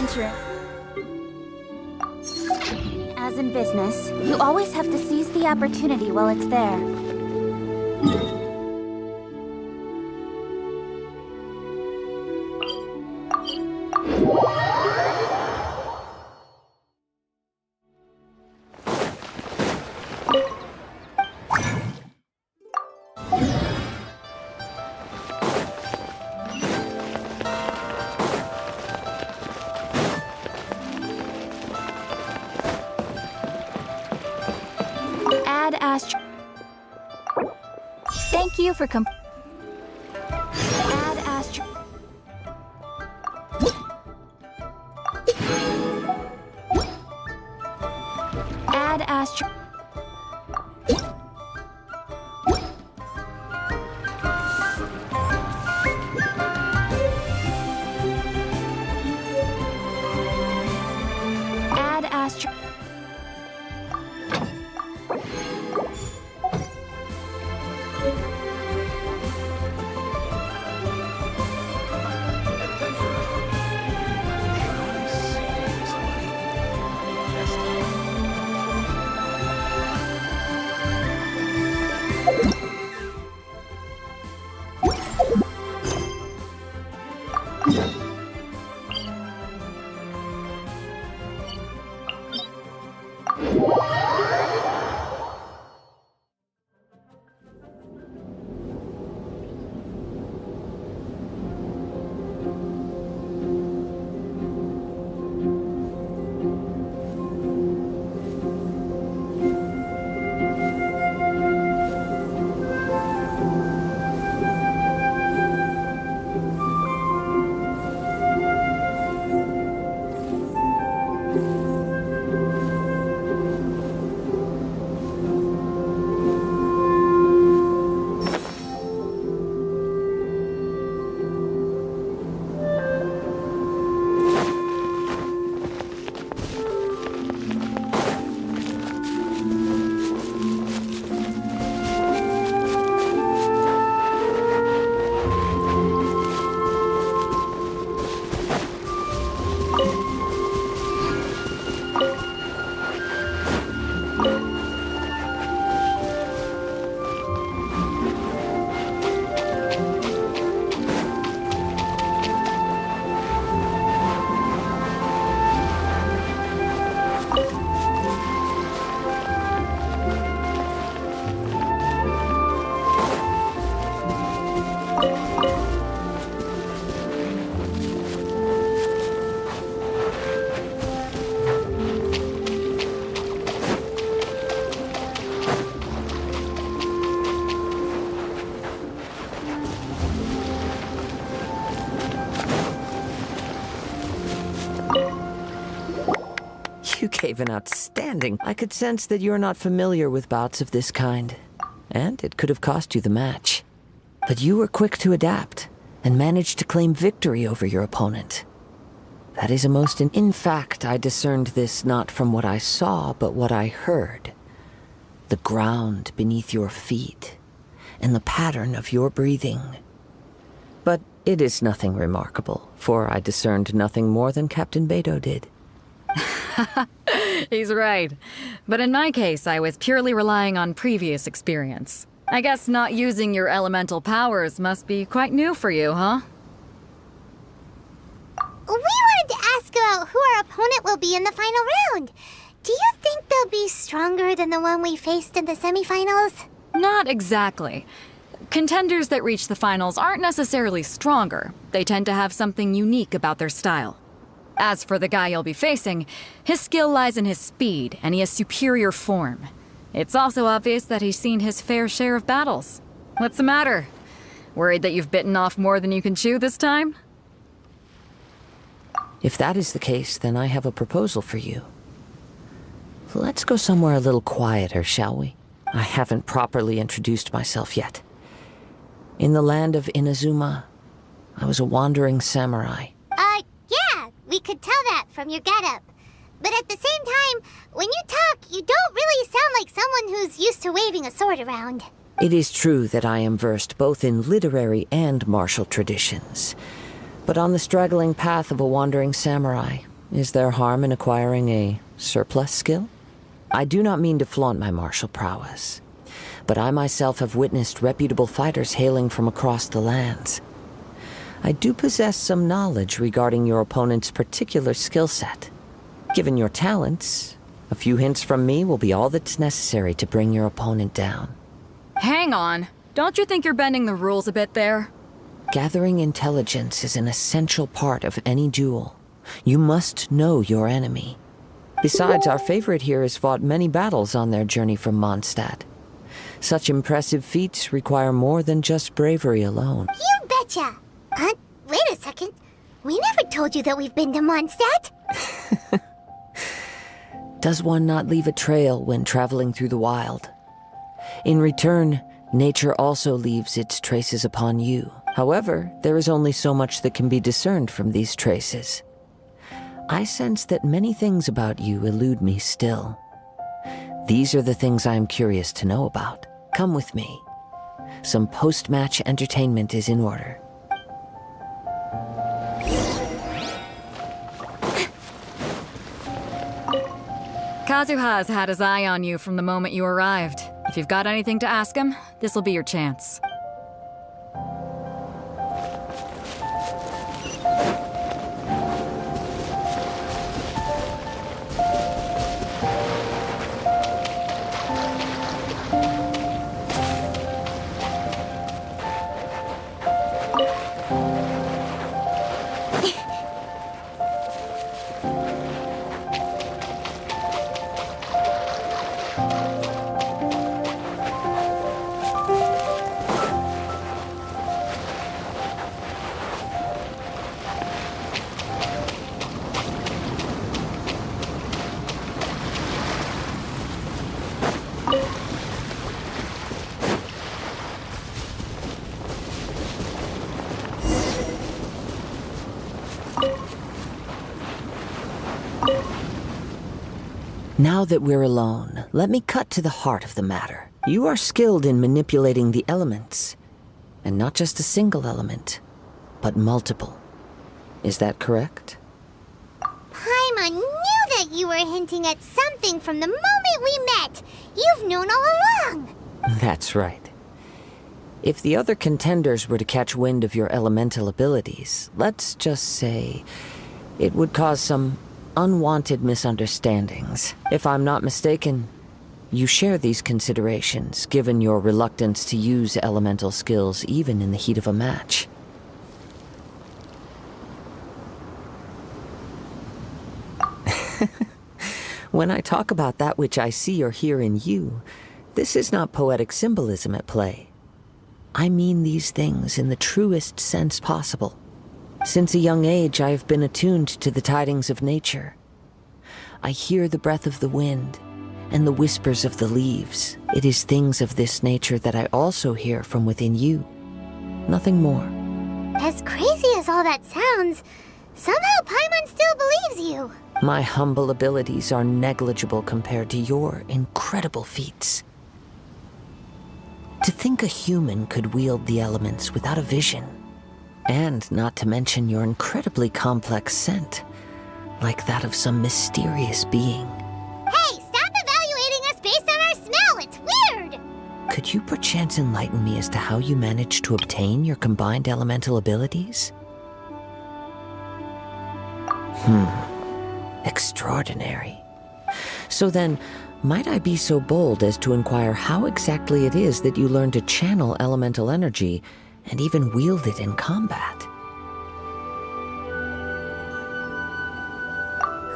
adventure. As in business, you always have to seize the opportunity while it's there. Thank you for Add Astro. Add Astro. Add Astro. You gave an outstanding. I could sense that you're not familiar with bouts of this kind, and it could have cost you the match. But you were quick to adapt, and managed to claim victory over your opponent. That is a most in fact, I discerned this not from what I saw, but what I heard. The ground beneath your feet, and the pattern of your breathing. But it is nothing remarkable, for I discerned nothing more than Captain Beto did. He's right. But in my case, I was purely relying on previous experience. I guess not using your elemental powers must be quite new for you, huh? We wanted to ask about who our opponent will be in the final round. Do you think they'll be stronger than the one we faced in the semifinals? Not exactly. Contenders that reach the finals aren't necessarily stronger. They tend to have something unique about their style. As for the guy you'll be facing, his skill lies in his speed, and he has superior form. It's also obvious that he's seen his fair share of battles. What's the matter? Worried that you've bitten off more than you can chew this time? If that is the case, then I have a proposal for you. Let's go somewhere a little quieter, shall we? I haven't properly introduced myself yet. In the land of Inazuma, I was a wandering samurai. Yeah, we could tell that from your getup. But at the same time, when you talk, you don't really sound like someone who's used to waving a sword around. It is true that I am versed both in literary and martial traditions. But on the straggling path of a wandering samurai, Is there harm in acquiring a surplus skill? I do not mean to flaunt my martial prowess, but I myself have witnessed reputable fighters hailing from across the lands. I do possess some knowledge regarding your opponent's particular skill set. Given your talents, a few hints from me will be all that's necessary to bring your opponent down. Hang on. Don't you think you're bending the rules a bit there? Gathering intelligence is an essential part of any duel. You must know your enemy. Besides, our favorite here has fought many battles on their journey from Mondstadt. Such impressive feats require more than just bravery alone. You betcha! Wait a second. We never told you that we've been to Mondstadt. Does one not leave a trail when traveling through the wild? In return, nature also leaves its traces upon you. However, there is only so much that can be discerned from these traces. I sense that many things about you elude me still. These are the things I am curious to know about. Come with me. Some post-match entertainment is in order. Kazuha has had his eye on you from the moment you arrived. If you've got anything to ask him, this'll be your chance. Now that we're alone, let me cut to the heart of the matter. You are skilled in manipulating the elements. And not just a single element, but multiple. Is that correct? Paimon knew that you were hinting at something from the moment we met. You've known all along. That's right. If the other contenders were to catch wind of your elemental abilities, let's just say it would cause some unwanted misunderstandings. If I'm not mistaken, you share these considerations, given your reluctance to use elemental skills even in the heat of a match. When I talk about that which I see or hear in you, this is not poetic symbolism at play. I mean these things in the truest sense possible. Since a young age, I have been attuned to the tidings of nature. I hear the breath of the wind and the whispers of the leaves. It is things of this nature that I also hear from within you. Nothing more. As crazy as all that sounds, somehow Paimon still believes you. My humble abilities are negligible compared to your incredible feats. To think a human could wield the elements without a vision. And not to mention your incredibly complex scent, like that of some mysterious being. Hey, stop evaluating us based on our smell! It's weird! Could you perchance enlighten me as to how you managed to obtain your combined elemental abilities? Extraordinary. So then, might I be so bold as to inquire how exactly it is that you learned to channel elemental energy and even wield it in combat?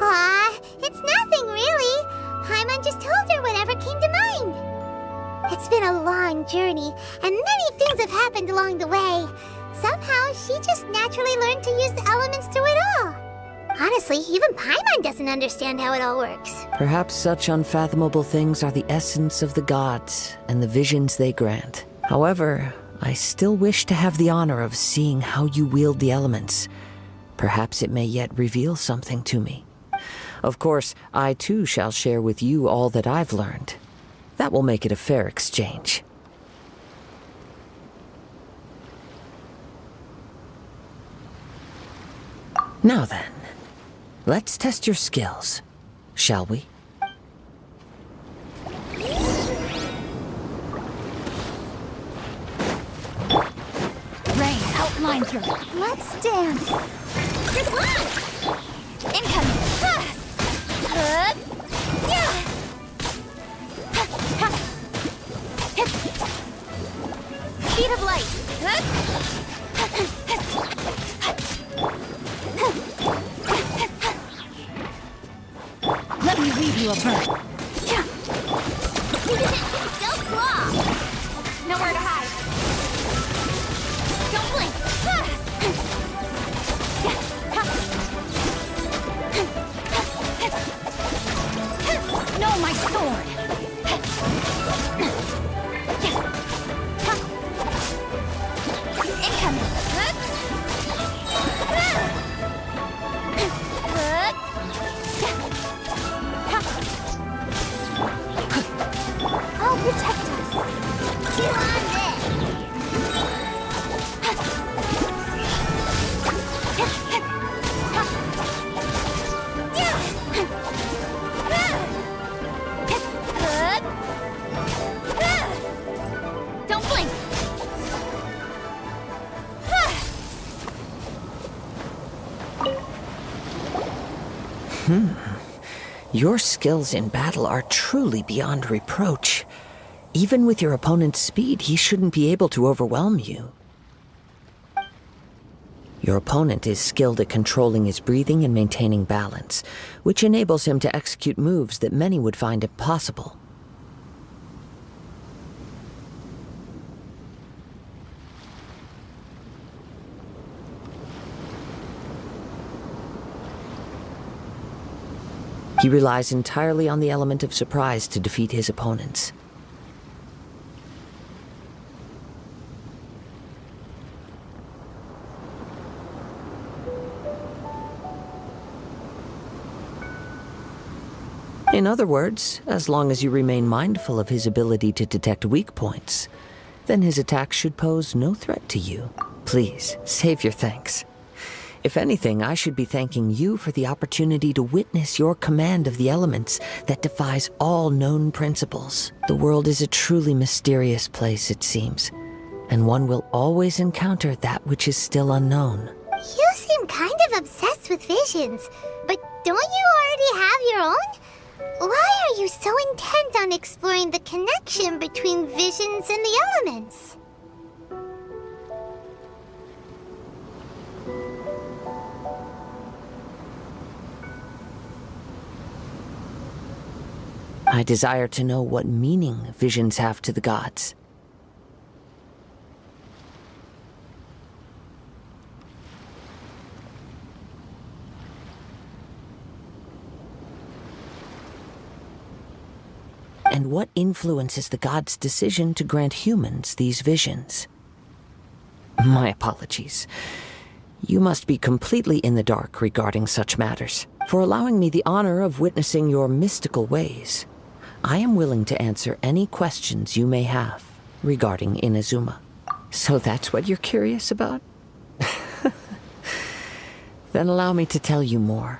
Aw, it's nothing really. Paimon just told her whatever came to mind. It's been a long journey, and many things have happened along the way. Somehow, she just naturally learned to use the elements through it all. Honestly, even Paimon doesn't understand how it all works. Perhaps such unfathomable things are the essence of the gods and the visions they grant. However, I still wish to have the honor of seeing how you wield the elements. Perhaps it may yet reveal something to me. Of course, I too shall share with you all that I've learned. That will make it a fair exchange. Now then, Let's test your skills, shall we? Rain outlines your... Let's dance. Good luck! Incoming. Yeah. Speed of light. Let me weave you a bird. Don't claw. Nowhere to hide. Don't blink. No, my sword! Incoming. I'll protect us. You on this. Don't blink. Your skills in battle are truly beyond reproach. Even with your opponent's speed, he shouldn't be able to overwhelm you. Your opponent is skilled at controlling his breathing and maintaining balance, which enables him to execute moves that many would find impossible. He relies entirely on the element of surprise to defeat his opponents. In other words, as long as you remain mindful of his ability to detect weak points, then his attacks should pose no threat to you. Please, save your thanks. If anything, I should be thanking you for the opportunity to witness your command of the elements that defies all known principles. The world is a truly mysterious place, it seems, and one will always encounter that which is still unknown. You seem kind of obsessed with visions, but don't you already have your own? Why are you so intent on exploring the connection between visions and the elements? I desire to know what meaning visions have to the gods. And what influences the gods' decision to grant humans these visions? My apologies. You must be completely in the dark regarding such matters. For allowing me the honor of witnessing your mystical ways, I am willing to answer any questions you may have regarding Inazuma. So that's what you're curious about? Then allow me to tell you more.